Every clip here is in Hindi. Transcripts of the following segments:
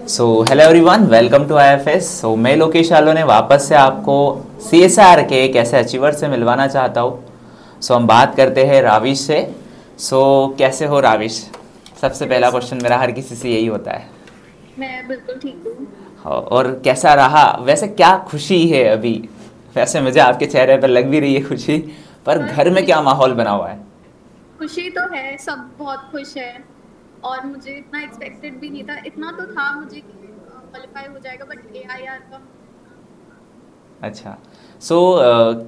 So hello everyone, welcome to IFS. So मैं लोकेश आलो ने वापस से आपको सीएसआर के एक ऐसे अचीवर से मिलवाना चाहता हूँ। सो हम बात करते हैं राविश से। सो कैसे हो राविश? सबसे हेलो पहला सर। क्वेश्चन मेरा हर किसी से यही होता है। मैं बिल्कुल ठीक हूँ। और कैसा रहा वैसे, क्या खुशी है अभी? वैसे मुझे आपके चेहरे पर लग भी रही है खुशी, पर सर घर में क्या खुशी माहौल बना हुआ है? खुशी तो है, सब बहुत खुश है। और मुझे इतना एक्सपेक्टेड भी नहीं था, इतना तो था मुझे कि क्वालिफाई हो जाएगा, बट AIR का अच्छा। सो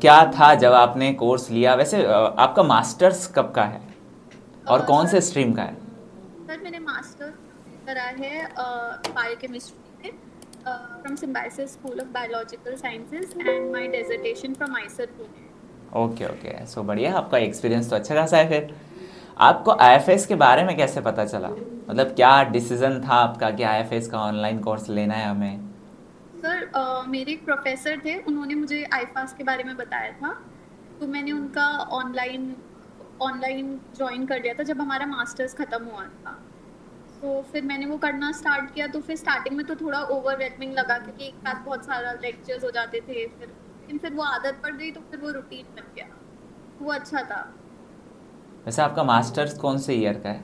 क्या था जब आपने कोर्स लिया? वैसे आपका मास्टर्स कब का है और कौन सर से स्ट्रीम का है? सर मैंने मास्टर्स करा है बायोकेमिस्ट्री में from Symbiosis school of biological sciences and my dissertation from IISER Pune. Okay okay, so बढ़िया, आपका एक्सपीरियंस तो अच्छा खासा है फिर। आपको आईएफएस के बारे में कैसे पता चला? मतलब क्या डिसीजन था आपका कि आईएफएस का ऑनलाइन कोर्स लेना है हमें? सर मेरे एक प्रोफेसर थे, उन्होंने मुझे आईफास के बारे में बताया था। तो मैंने उनका ऑनलाइन ऑनलाइन ज्वाइन कर लिया था जब हमारा मास्टर्स खत्म हुआ था। तो फिर मैंने वो करना स्टार्ट किया। तो फिर स्टार्टिंग में तो थोड़ा ओवरवेलमिंग लगा, क्योंकि एक साथ बहुत सारा लेक्चर्स हो जाते थे। फिर लेकिन फिर वो आदत पड़ गई, तो फिर वो रूटीन बन गया। वो अच्छा था। वैसे आपका मास्टर्स कौन से ईयर का है?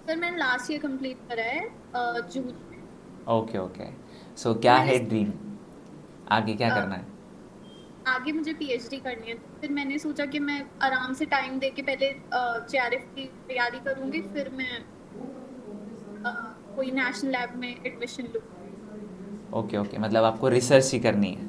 सर मैंने लास्ट ईयर कंप्लीट करा है जून में। Okay okay. सो तो क्या मैंने है ड्रीम, आगे क्या अ, करना है? आगे मुझे PhD करनी है। तो फिर मैंने सोचा कि मैं आराम से टाइम दे के पहले JRF की तैयारी करूंगी, फिर मैं अ, कोई नेशनल लैब में एडमिशन लूँ। ओके ओके, मतलब आपको रिसर्च ही करनी है।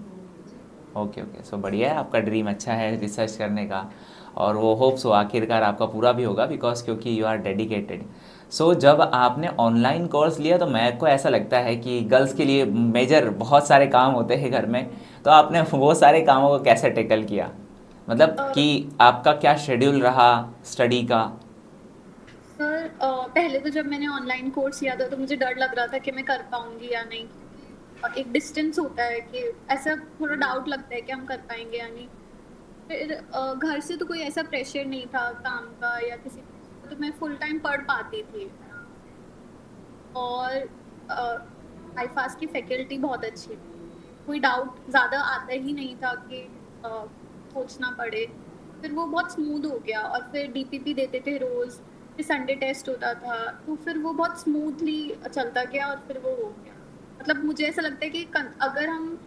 जी। ओके ओके, सो बढ़िया है, आपका ड्रीम अच्छा है रिसर्च करने का। और वो होप्स हो आखिरकार आपका पूरा भी होगा, बिकॉज क्योंकि यू आर डेडिकेटेड। सो जब आपने ऑनलाइन कोर्स लिया तो मेरे को ऐसा लगता है कि गर्ल्स के लिए मेजर बहुत सारे काम होते हैं घर में। तो आपने वो सारे कामों को कैसे टैकल किया? मतलब अ, कि आपका क्या शेड्यूल रहा स्टडी का? सर पहले तो जब मैंने ऑनलाइन कोर्स किया था तो मुझे डर लग रहा था कि मैं कर पाऊंगी या नहीं, क्योंकि एक डिस्टेंस होता है कि ऐसा थोड़ा डाउट लगता है कि हम कर पाएंगे या नहीं। फिर घर से तो कोई ऐसा प्रेशर नहीं था काम का या किसी चीज का, तो मैं फुल टाइम पढ़ पाती थी आराम से। और आईफास की फैकल्टी बहुत अच्छी थी। कोई डाउट ज्यादा आता ही नहीं था कि सोचना पड़े। फिर वो बहुत स्मूथ हो गया, और फिर DPP देते थे रोज। फिर संडे टेस्ट होता था, तो फिर वो बहुत स्मूथली चलता गया, और फिर वो हो गया। मतलब मुझे ऐसा लगता है कि अगर हम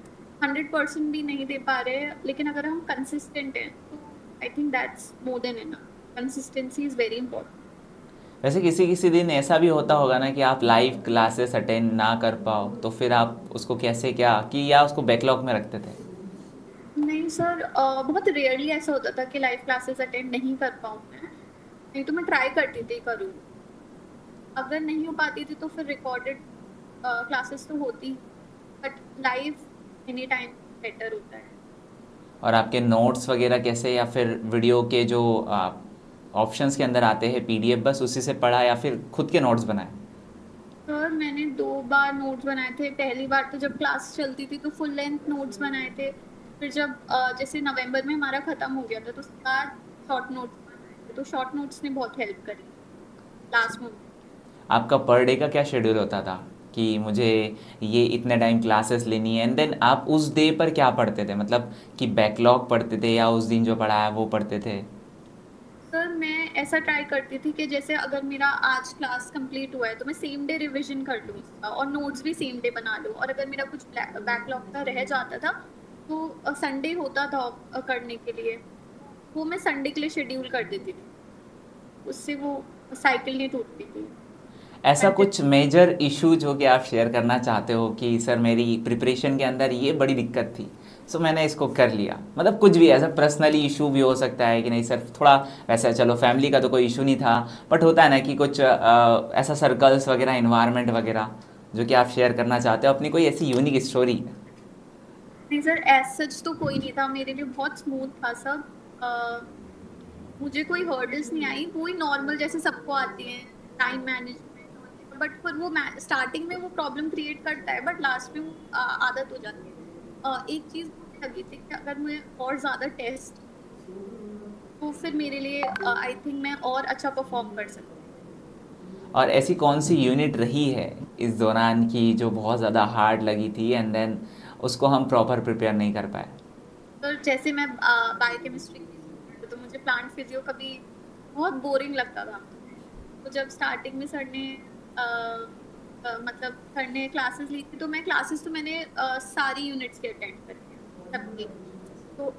100% भी नहीं दे पा रहे हैं, लेकिन अगर हम कंसिस्टेंट हैं, तो I think that's more than enough. Consistency is very important. वैसे किसी किसी दिन ऐसा भी होता होगा ना कि आप लाइव क्लासेस अटेंड ना कर पाओ, तो फिर आप उसको कैसे क्या कि या उसको बैकलॉग में रखते थे? नहीं सर, बहुत रेयरली ऐसा होता था कि लाइव क्लासेस अटेंड नहीं कर पाऊँ मैं। नहीं तो मैं ट्राई करती थी करूँ। अगर नहीं हो पाती थी तो फिर रिकॉर्डेड क्लासेस तो होती, but live any time better होता है। और आपके नोट्स वगैरह कैसे, या फिर वीडियो के जो ऑप्शंस के अंदर आते हैं पीडीएफ, बस उसी से पढ़ा या फिर खुद के नोट्स बनाए? सर मैंने 2 बार नोट्स बनाए थे। पहली बार तो जब क्लास चलती थी तो फुल लेंथ नोट्स बनाए थे। फिर जब जैसे नवंबर में हमारा खत्म हो गया था, तो उसके बाद शॉर्ट नोट्स बनाए थे। तो शॉर्ट नोट्स ने बहुत हेल्प करी लास्ट मोमेंट। आपका पर डे का क्या शेड्यूल होता था कि मुझे ये इतने टाइम क्लासेस लेनी है, एंड देन आप उस डे पर क्या पढ़ते थे? मतलब कि बैकलॉग पढ़ते थे या उस दिन जो पढ़ा है वो पढ़ते थे? सर मैं ऐसा ट्राई करती थी कि जैसे अगर मेरा आज क्लास कंप्लीट हुआ है तो मैं सेम डे रिवीजन कर लूँ उसका, और नोट्स भी सेम डे बना लूँ। और अगर मेरा कुछ बैकलॉग का रह जाता था, तो संडे होता था करने के लिए, वो मैं संडे के लिए शेड्यूल कर देती थी। उससे वो साइकिल नहीं टूटती थी। ऐसा कंटिन्यू। कुछ मेजर इशू जो कि आप शेयर करना चाहते हो कि सर मेरी प्रिपरेशन के अंदर ये बड़ी दिक्कत थी, सो मैंने इसको कर लिया? मतलब कुछ भी ऐसा पर्सनली इशू भी हो सकता है कि नहीं सर थोड़ा, वैसे चलो फैमिली का तो कोई इशू नहीं था, बट होता है ना कि कुछ ऐसा सर्कल्स वगैरह, इन्वायरमेंट वगैरह, जो कि आप शेयर करना चाहते हो अपनी कोई ऐसी यूनिक स्टोरी? नहीं सर, एज सच तो कोई नहीं था, मेरे लिए बहुत स्मूथ था सब। मुझे कोई हर्डल्स नहीं आई, वही नॉर्मल जैसे सबको आती हैं, टाइम मैनेजमेंट और ये सब। बट फिर वो स्टार्टिंग में वो प्रॉब्लम क्रिएट करता है, बट लास्ट में वो आदत हो जाती है। एक चीज मुझे लगी थी कि अगर मैं और ज्यादा टेस्ट, तो फिर मेरे लिए आई थिंक मैं और अच्छा परफॉर्म कर सकती। और ऐसी कौन सी यूनिट रही है इस दौरान की जो बहुत ज़्यादा हार्ड लगी थी एंड देन उसको हम प्रॉपर प्रिपेयर नहीं कर पाए? तो जैसे मैं बायोकेमिस्ट्री की student हूँ, तो मुझे प्लांट फिजियो कभी बहुत बोरिंग लगता था। तो जब स्टार्टिंग में मतलब सर ने क्लासेस ली थी, तो मैं क्लासेस तो मैंने सारी यूनिट्स के अटेंड करी हैं, सबकी। तो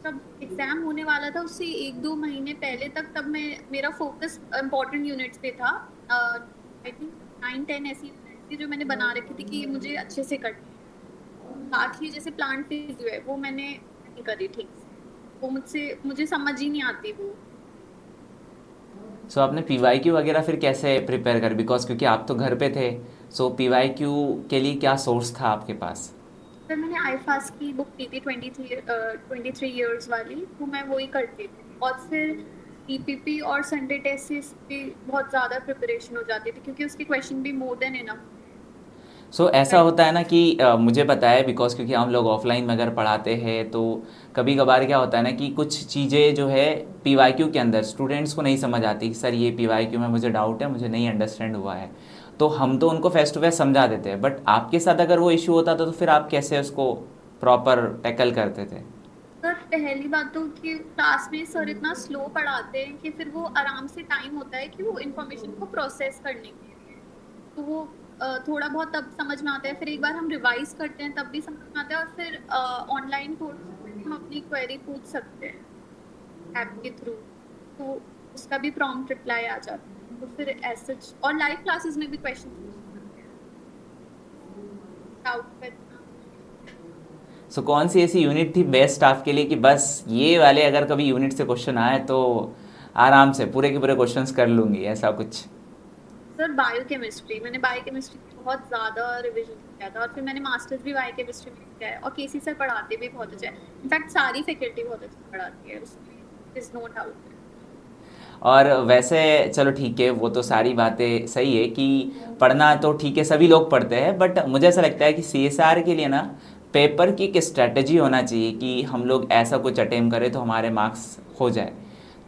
जब एग्जाम होने वाला था उससे 1-2 महीने पहले तक, तब मैं मेरा फोकस इम्पोर्टेंट यूनिट्स पे था। आई थिंक 9-10 ऐसी units थी जो मैंने बना रखी थी कि ये मुझे अच्छे से करनी है। बाकी जैसे प्लांट फिजियो है वो मैंने नहीं करी ठीक से, वो मुझे समझ ही नहीं आती वो। सो आपने पीवाईक्यू वगैरह फिर कैसे प्रिपेयर कर, बिकॉज क्योंकि आप तो घर पे थे, सो पीवाईक्यू के लिए क्या सोर्स था आपके पास? सर मैंने आईफास की बुक ली थी 23 इयर्स वाली, तो मैं वही करती थी। और फिर ईपीपी और संडे टेस्ट भी बहुत ज़्यादा प्रिपरेशन हो जाती थी, क्योंकि उसके क्वेश्चन भी मोर देन इनफ। सो ऐसा होता है ना कि मुझे पता है, बिकॉज क्योंकि हम लोग ऑफलाइन में अगर पढ़ाते हैं तो कभी कभार क्या होता है ना कि कुछ चीज़ें जो है पीवाईक्यू के अंदर स्टूडेंट्स को नहीं समझ आती कि सर ये पीवाईक्यू में मुझे डाउट है, मुझे नहीं अंडरस्टैंड हुआ है। तो हम तो उनको फेस टू फेस समझा देते हैं, बट आपके साथ अगर वो इशू होता था तो फिर आप कैसे उसको प्रॉपर टैकल करते थे? सर पहली बात तो कि क्लास में सर इतना स्लो पढ़ाते हैं कि फिर वो आराम से टाइम होता है कि वो इन्फॉर्मेशन को प्रोसेस करने के लिए, तो वो थोड़ा बहुत तब समझ में आता है। फिर एक बार हम रिवाइज करते हैं तब भी समझ में आता है, और फिर ऑनलाइन कोर्स हम अपनी क्वेरी पूछ सकते हैं ऐप के थ्रू, तो उसका भी प्रॉम्प्ट रिप्लाई आ जाता है। तो फिर ऐसे, और लाइव क्लासेस में भी क्वेश्चन पूछ सकते हैं डाउट पे। सो कौन सी ऐसी यूनिट थी बेस्ट आपके लिए कि बस ये वाले अगर कभी यूनिट से क्वेश्चन आए तो आराम से पूरे के पूरे क्वेश्चंस कर लूँगी, ऐसा कुछ? सर बायोकेमिस्ट्री, मैंने बायोकेमिस्ट्री बहुत ज़्यादा रिवीजन किया था, और फिर मैंने मास्टर्स भी बायोकेमिस्ट्री में किया है। और केसी सर पढ़ाते भी बहुत अच्छा है, इनफैक्ट सारी फैकल्टी बहुत अच्छा पढ़ाती है, उसमें इज नो डाउट। और वैसे चलो ठीक है, वो तो सारी बातें सही है कि पढ़ना तो ठीक है, सभी लोग पढ़ते हैं, बट मुझे ऐसा लगता है कि सीएसआर के लिए ना पेपर की एक स्ट्रैटेजी होना चाहिए कि हम लोग ऐसा कुछ अटेम्प्ट करें तो हमारे मार्क्स हो जाए।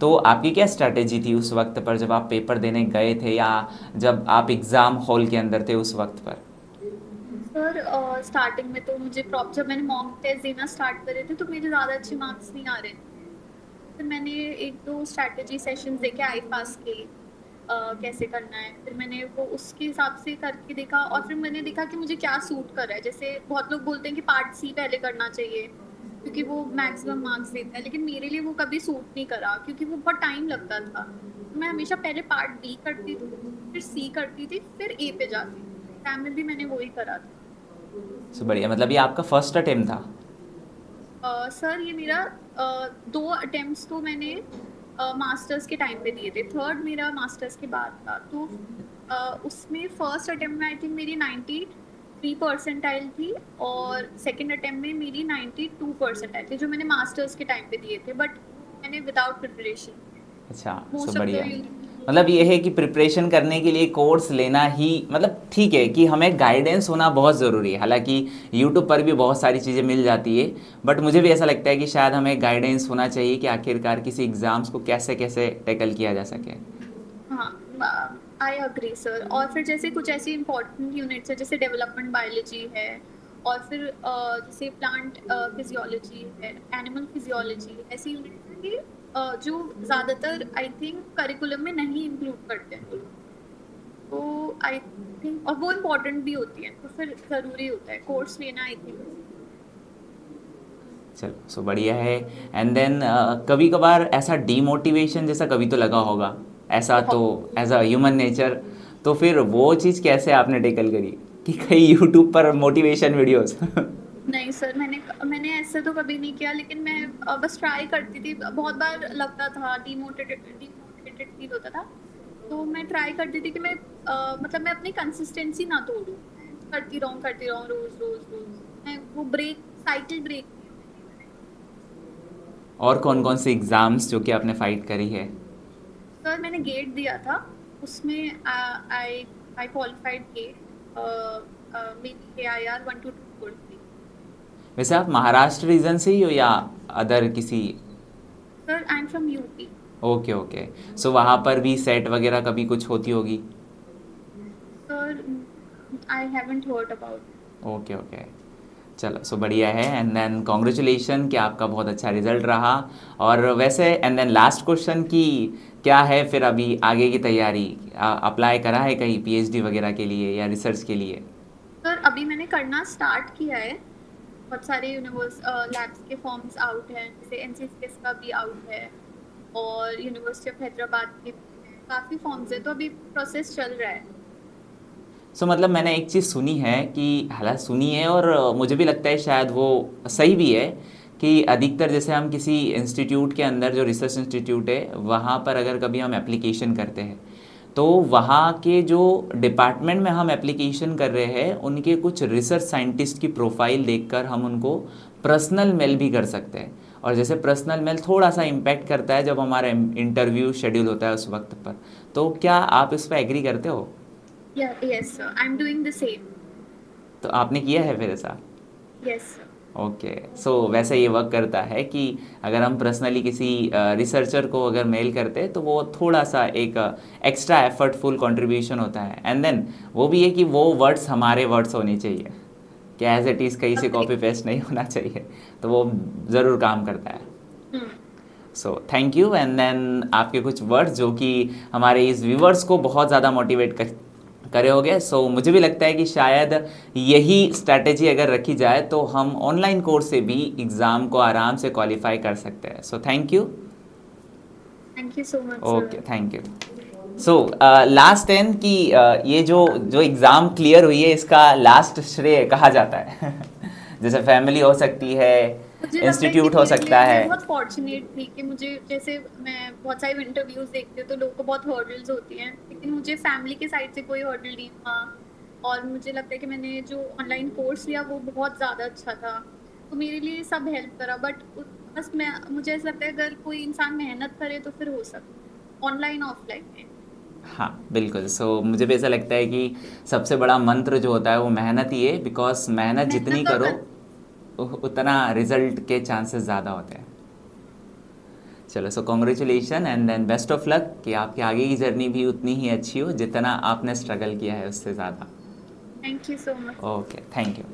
तो आपकी क्या स्ट्रैटेजी थी उस वक्त पर जब आप पेपर देने गए थे, या जब आप एग्ज़ाम हॉल के अंदर थे उस वक्त पर? सर स्टार्टिंग में तो मुझे जब मैंने मॉक टेस्ट देना स्टार्ट करे थे तो मेरे ज़्यादा अच्छे मार्क्स नहीं आ रहे थे। फिर मैंने 1-2 स्ट्रैटेजी सेशंस देखे आईफास के, कैसे करना है। फिर मैंने वो उसके हिसाब से करके देखा, और फिर मैंने देखा कि मुझे क्या सूट कर रहा है। जैसे बहुत लोग बोलते हैं कि पार्ट सी पहले करना चाहिए क्योंकि वो मैक्सिमम मार्क्स देता है, लेकिन मेरे लिए वो कभी सूट नहीं करा क्योंकि वो बहुत टाइम लगता था। तो मैं हमेशा पहले पार्ट बी करती थी, फिर सी करती थी, फिर ए पे जाती थी। एग्जाम में भी मैंने वही करा था। सो बढ़िया, मतलब ये आपका फर्स्ट अटेम्प्ट था? सर ये मेरा 2 अटेम्प्ट्स तो मैंने मास्टर्स के टाइम पे दिए थे, थर्ड मेरा मास्टर्स के बाद था। तो उसमें फर्स्ट अटेम्प्ट में आई थिंक मेरी 93 परसेंटाइल थी, और सेकंड अटेम्प्ट में मेरी 92 परसेंटाइल थी, जो मैंने मास्टर्स के टाइम पे दिए थे, बट मैंने विदाउट प्रिपरेशन। अच्छा, सो मोस्ट ऑफ बढ़िया। द मतलब ये है कि प्रिपरेशन करने के लिए कोर्स लेना ही, मतलब ठीक है कि हमें गाइडेंस होना बहुत ज़रूरी है। हालांकि यूट्यूब पर भी बहुत सारी चीज़ें मिल जाती है, बट मुझे भी ऐसा लगता है कि शायद हमें गाइडेंस होना चाहिए कि आखिरकार किसी एग्ज़ाम्स को कैसे कैसे टैकल किया जा सके। हाँ, आई अग्री सर। और फिर जैसे कुछ ऐसी इंपॉर्टेंट यूनिट्स है जैसे डेवलपमेंट बायोलॉजी है, और फिर जैसे प्लांट फिजियोलॉजी है, एनिमल फिजियोलॉजी, ऐसी यूनिट्स है कि जो ज़्यादातर आई थिंक करिकुलम में नहीं इंक्लूड करते हैं, तो आई थिंक, और वो इम्पोर्टेंट भी होती है, तो फिर ज़रूरी होता है कोर्स लेना आई थिंक। चलो, सो बढ़िया है। एंड देन कभी कभार ऐसा डीमोटिवेशन जैसा कभी तो लगा होगा, ऐसा तो एज अ ह्यूमन नेचर। तो फिर वो चीज़ कैसे आपने टैकल करी कि कहीं यूट्यूब पर मोटिवेशन वीडियोस? नहीं सर, मैंने ऐसे तो कभी नहीं किया, लेकिन मैं बस ट्राई करती थी। बहुत बार लगता था डिमोटिवेटेड फील होता था, तो मैं ट्राई करती थी कि मैं मतलब मैं अपनी कंसिस्टेंसी ना तोड़ूं, करती रहूं रोज रोज रोज। मैं वो साइकिल ब्रेक। और कौन कौन से एग्ज़ाम्स जो कि आपने फाइट करी है? सर मैंने गेट दिया था, उसमें आई आई क्वालिफाइड गेट, मेरी AIR 122 थी। वैसे आप महाराष्ट्र रीजन से ही हो या अदर किसी? Sir I am from UP. Okay okay. So वहाँ पर भी सेट वगैरह कभी कुछ होती होगी? Sir I haven't heard about. Okay okay, चलो सो बढ़िया है। एंड देन कॉन्ग्रेचुलेशन कि आपका बहुत अच्छा रिजल्ट रहा। और वैसे एंड देन लास्ट क्वेश्चन कि क्या है फिर अभी आगे की तैयारी? अप्लाई करा है कहीं पीएचडी वगैरह के लिए या रिसर्च के लिए? सर अभी मैंने करना स्टार्ट किया है, बहुत सारे यूनिवर्स लैब्स के फॉर्म्स आउट हैं, जैसे एनसीसीएस का भी आउट है और यूनिवर्सिटी ऑफ हैदराबाद के काफ़ी फॉर्म्स है, तो अभी प्रोसेस चल रहा है। सो मतलब मैंने एक चीज़ सुनी है कि, हालांकि सुनी है और मुझे भी लगता है शायद वो सही भी है, कि अधिकतर जैसे हम किसी इंस्टीट्यूट के अंदर, जो रिसर्च इंस्टीट्यूट है वहाँ पर अगर कभी हम एप्लीकेशन करते हैं तो वहाँ के जो डिपार्टमेंट में हम एप्लीकेशन कर रहे हैं उनके कुछ रिसर्च साइंटिस्ट की प्रोफाइल देखकर हम उनको पर्सनल मेल भी कर सकते हैं। और जैसे पर्सनल मेल थोड़ा सा इम्पैक्ट करता है जब हमारा इंटरव्यू शेड्यूल होता है उस वक्त पर। तो क्या आप इस पर एग्री करते हो? Yes sir, I am doing the same. तो आपने किया है फिर ऐसा? Yes sir. ओके। सो वैसे ये वर्क करता है कि अगर हम पर्सनली किसी रिसर्चर को अगर मेल करते हैं तो वो थोड़ा सा एक एक्स्ट्रा एफर्टफुल कंट्रीब्यूशन होता है। एंड देन वो भी है कि वो वर्ड्स हमारे वर्ड्स होने चाहिए, कि एज इट इज़ कहीं से कॉपी पेस्ट नहीं होना चाहिए, तो वो ज़रूर काम करता है। So thank you. And then आपके कुछ वर्ड्स जो कि हमारे इस व्यूवर्स को बहुत ज़्यादा मोटिवेट करे होगे। सो मुझे भी लगता है कि शायद यही स्ट्रैटेजी अगर रखी जाए तो हम ऑनलाइन कोर्स से भी एग्ज़ाम को आराम से क्वालिफाई कर सकते हैं। सो thank you. Thank you so much. Okay, thank you. So last 10 की ये जो जो एग्ज़ाम क्लियर हुई है इसका लास्ट श्रेय कहा जाता है जैसे फैमिली हो सकती है, इंस्टीट्यूट हो सकता है। मैं बहुत फॉर्चुनेट थी कि मुझे, जैसे मैं बहुत सारे इंटरव्यूज देखती हूँ तो लोगों को बहुत हर्डल्स होती हैं, लेकिन मुझे फैमिली के साइड से कोई हर्डल नहीं था। और मुझे लगता है कि मैंने जो ऑनलाइन कोर्स लिया वो बहुत ज़्यादा अच्छा था, तो मेरे लिए सब हेल्प करा। बट बस मुझे ऐसा लगता है अगर कोई इंसान मेहनत करे तो फिर हो सकता, ऑनलाइन ऑफलाइन में। हाँ बिल्कुल। सो मुझे भी ऐसा लगता है कि सबसे बड़ा मंत्र जो होता है वो मेहनत ही है, बिकॉज मेहनत जितनी करो उतना रिजल्ट के चांसेस ज़्यादा होते हैं। चलो, so congratulation and then best of luck कि आपकी आगे की जर्नी भी उतनी ही अच्छी हो जितना आपने स्ट्रगल किया है उससे ज़्यादा। Thank you so much. Okay, thank you.